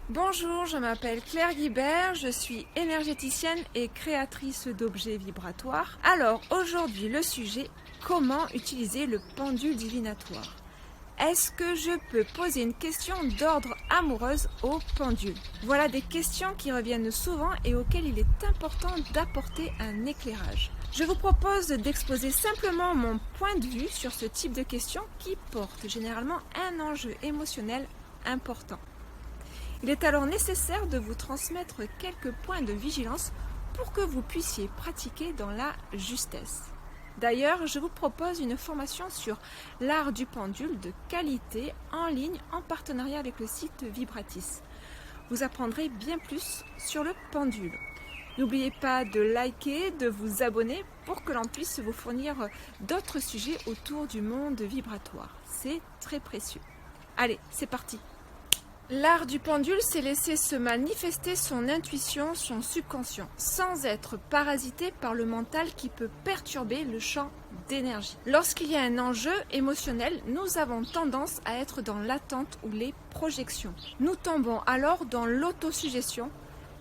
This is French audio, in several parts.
Bonjour, je m'appelle Claire Guibert, je suis énergéticienne et créatrice d'objets vibratoires. Alors aujourd'hui le sujet, comment utiliser le pendule divinatoire? Est-ce que je peux poser une question d'ordre amoureuse au pendule? Voilà des questions qui reviennent souvent et auxquelles il est important d'apporter un éclairage. Je vous propose d'exposer simplement mon point de vue sur ce type de questions qui porte généralement un enjeu émotionnel important. Il est alors nécessaire de vous transmettre quelques points de vigilance pour que vous puissiez pratiquer dans la justesse. D'ailleurs, je vous propose une formation sur l'art du pendule de qualité en ligne en partenariat avec le site Vibratis. Vous apprendrez bien plus sur le pendule. N'oubliez pas de liker, de vous abonner pour que l'on puisse vous fournir d'autres sujets autour du monde vibratoire. C'est très précieux. Allez, c'est parti! L'art du pendule, c'est laisser se manifester son intuition, son subconscient, sans être parasité par le mental qui peut perturber le champ d'énergie. Lorsqu'il y a un enjeu émotionnel, nous avons tendance à être dans l'attente ou les projections. Nous tombons alors dans l'autosuggestion,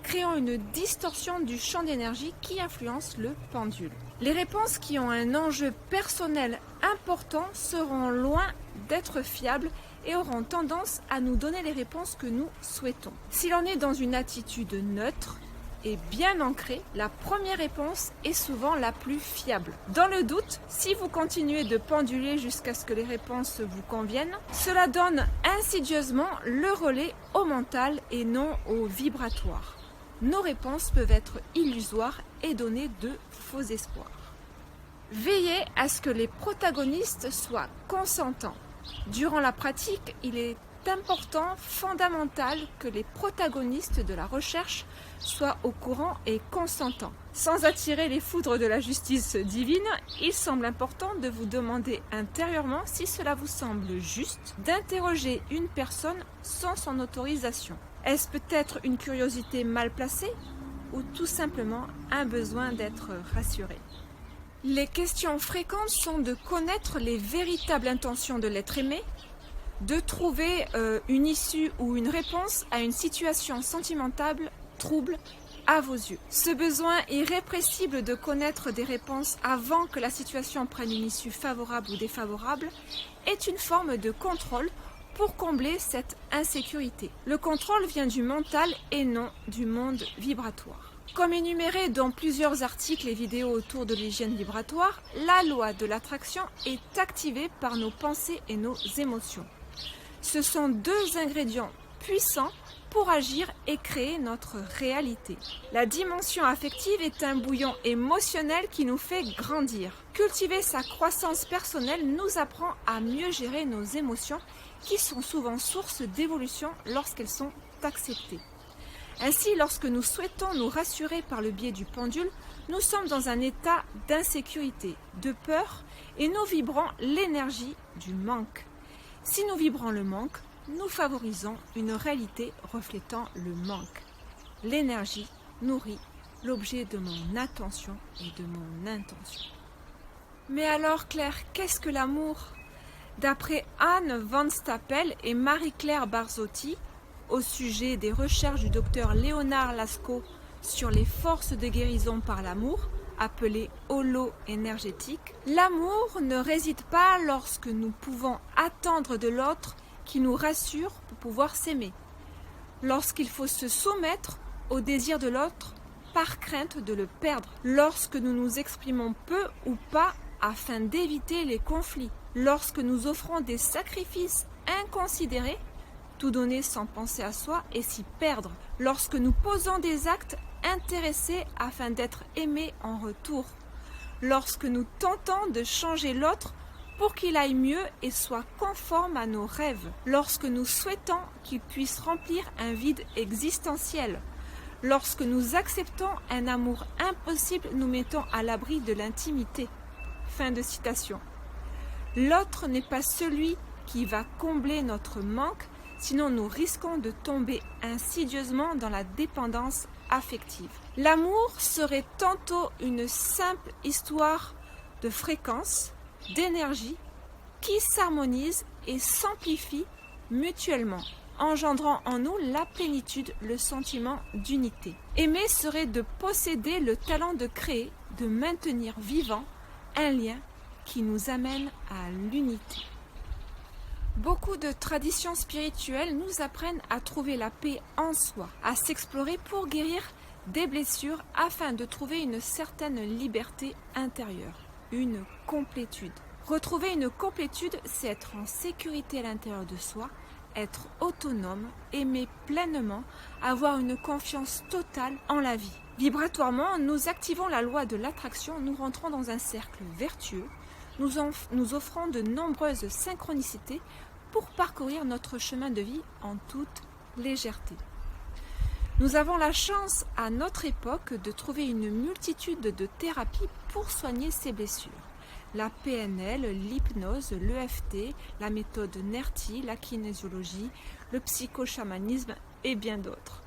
créant une distorsion du champ d'énergie qui influence le pendule. Les réponses qui ont un enjeu personnel important seront loin d'être fiables et auront tendance à nous donner les réponses que nous souhaitons. Si l'on est dans une attitude neutre et bien ancrée, la première réponse est souvent la plus fiable. Dans le doute, si vous continuez de penduler jusqu'à ce que les réponses vous conviennent, cela donne insidieusement le relais au mental et non au vibratoire. Nos réponses peuvent être illusoires et donner de faux espoirs. Veillez à ce que les protagonistes soient consentants. Durant la pratique, il est important, fondamental, que les protagonistes de la recherche soient au courant et consentants. Sans attirer les foudres de la justice divine, il semble important de vous demander intérieurement si cela vous semble juste d'interroger une personne sans son autorisation. Est-ce peut-être une curiosité mal placée ou tout simplement un besoin d'être rassuré? Les questions fréquentes sont de connaître les véritables intentions de l'être aimé, de trouver une issue ou une réponse à une situation sentimentale, trouble à vos yeux. Ce besoin irrépressible de connaître des réponses avant que la situation prenne une issue favorable ou défavorable est une forme de contrôle pour combler cette insécurité. Le contrôle vient du mental et non du monde vibratoire. Comme énuméré dans plusieurs articles et vidéos autour de l'hygiène vibratoire, la loi de l'attraction est activée par nos pensées et nos émotions. Ce sont deux ingrédients puissants pour agir et créer notre réalité. La dimension affective est un bouillon émotionnel qui nous fait grandir. Cultiver sa croissance personnelle nous apprend à mieux gérer nos émotions qui sont souvent source d'évolution lorsqu'elles sont acceptées. Ainsi, lorsque nous souhaitons nous rassurer par le biais du pendule, nous sommes dans un état d'insécurité, de peur, et nous vibrons l'énergie du manque. Si nous vibrons le manque, nous favorisons une réalité reflétant le manque. L'énergie nourrit l'objet de mon attention et de mon intention. Mais alors Claire, qu'est-ce que l'amour? D'après Anne Van Stapel et Marie-Claire Barzotti, au sujet des recherches du docteur Léonard Lascaux sur les forces de guérison par l'amour, appelées holo énergétiques, l'amour ne réside pas lorsque nous pouvons attendre de l'autre qui nous rassure pour pouvoir s'aimer, lorsqu'il faut se soumettre au désir de l'autre par crainte de le perdre, lorsque nous nous exprimons peu ou pas afin d'éviter les conflits, lorsque nous offrons des sacrifices inconsidérés, tout donner sans penser à soi et s'y perdre, lorsque nous posons des actes intéressés afin d'être aimés en retour, lorsque nous tentons de changer l'autre pour qu'il aille mieux et soit conforme à nos rêves, lorsque nous souhaitons qu'il puisse remplir un vide existentiel, lorsque nous acceptons un amour impossible nous mettant à l'abri de l'intimité. Fin de citation. L'autre n'est pas celui qui va combler notre manque, sinon nous risquons de tomber insidieusement dans la dépendance affective. L'amour serait tantôt une simple histoire de fréquence, d'énergie, qui s'harmonisent et s'amplifient mutuellement. engendrant en nous la plénitude, le sentiment d'unité. Aimer serait de posséder le talent de créer, de maintenir vivant un lien qui nous amène à l'unité. Beaucoup de traditions spirituelles nous apprennent à trouver la paix en soi, à s'explorer pour guérir des blessures afin de trouver une certaine liberté intérieure, une complétude. Retrouver une complétude, c'est être en sécurité à l'intérieur de soi, être autonome, aimer pleinement, avoir une confiance totale en la vie. Vibratoirement, nous activons la loi de l'attraction, nous rentrons dans un cercle vertueux, nous offrant de nombreuses synchronicités pour parcourir notre chemin de vie en toute légèreté. Nous avons la chance à notre époque de trouver une multitude de thérapies pour soigner ces blessures. La PNL, l'hypnose, l'EFT, la méthode NERTI, la kinésiologie, le psychochamanisme et bien d'autres.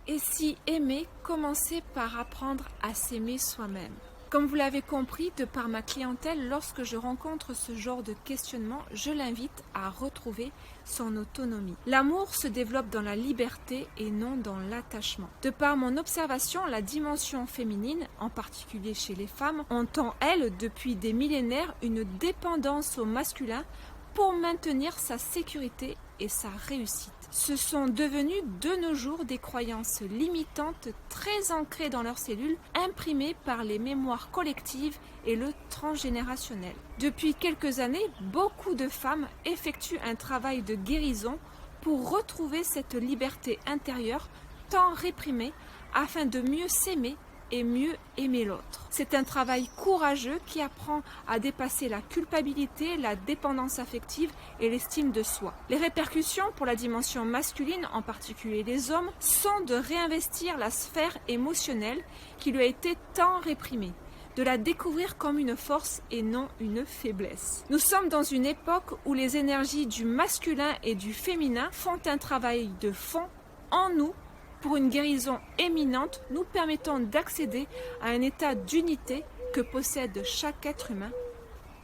Et si aimer, commencer par apprendre à s'aimer soi-même. Comme vous l'avez compris, de par ma clientèle, lorsque je rencontre ce genre de questionnement, je l'invite à retrouver son autonomie. L'amour se développe dans la liberté et non dans l'attachement. De par mon observation, la dimension féminine, en particulier chez les femmes, entend, elle, depuis des millénaires, une dépendance au masculin pour maintenir sa sécurité et sa réussite. Ce sont devenus de nos jours des croyances limitantes très ancrées dans leurs cellules, imprimées par les mémoires collectives et le transgénérationnel. Depuis quelques années, beaucoup de femmes effectuent un travail de guérison pour retrouver cette liberté intérieure tant réprimée afin de mieux s'aimer et mieux aimer l'autre. C'est un travail courageux qui apprend à dépasser la culpabilité, la dépendance affective et l'estime de soi. Les répercussions pour la dimension masculine, en particulier les hommes, sont de réinvestir la sphère émotionnelle qui lui a été tant réprimée, de la découvrir comme une force et non une faiblesse. Nous sommes dans une époque où les énergies du masculin et du féminin font un travail de fond en nous pour une guérison éminente, nous permettant d'accéder à un état d'unité que possède chaque être humain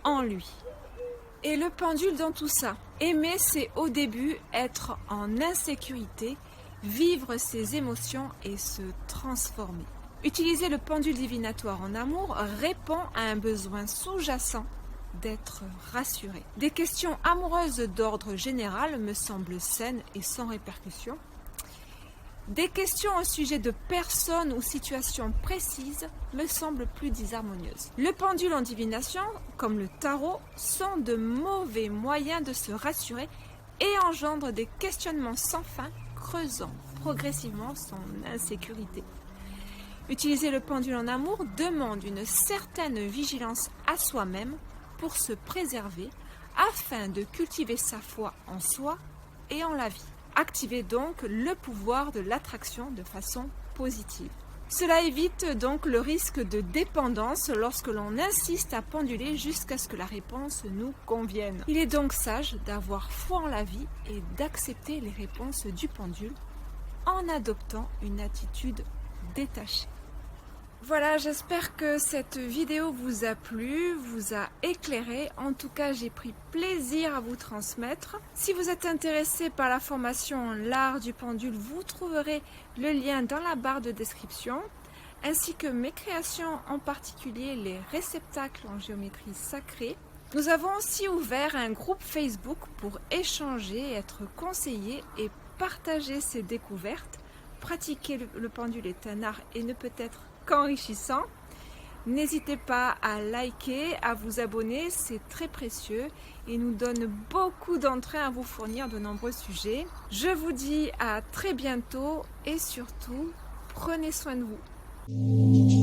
en lui. Et le pendule dans tout ça. Aimer, c'est au début être en insécurité, vivre ses émotions et se transformer. Utiliser le pendule divinatoire en amour répond à un besoin sous-jacent d'être rassuré. Des questions amoureuses d'ordre général me semblent saines et sans répercussions. Des questions au sujet de personnes ou situations précises me semblent plus disharmonieuses. Le pendule en divination, comme le tarot, sont de mauvais moyens de se rassurer et engendrent des questionnements sans fin, creusant progressivement son insécurité. Utiliser le pendule en amour demande une certaine vigilance à soi-même pour se préserver afin de cultiver sa foi en soi et en la vie. Activez donc le pouvoir de l'attraction de façon positive. Cela évite donc le risque de dépendance lorsque l'on insiste à penduler jusqu'à ce que la réponse nous convienne. Il est donc sage d'avoir foi en la vie et d'accepter les réponses du pendule en adoptant une attitude détachée. Voilà, j'espère que cette vidéo vous a plu, vous a éclairé. En tout cas, j'ai pris plaisir à vous transmettre. Si vous êtes intéressé par la formation L'Art du Pendule, vous trouverez le lien dans la barre de description, ainsi que mes créations, en particulier les réceptacles en géométrie sacrée. Nous avons aussi ouvert un groupe Facebook pour échanger, être conseillé et partager ses découvertes. Pratiquer le pendule est un art et ne peut être qu'enrichissant. N'hésitez pas à liker, à vous abonner, c'est très précieux et nous donne beaucoup d'entrain à vous fournir de nombreux sujets. Je vous dis à très bientôt et surtout, prenez soin de vous.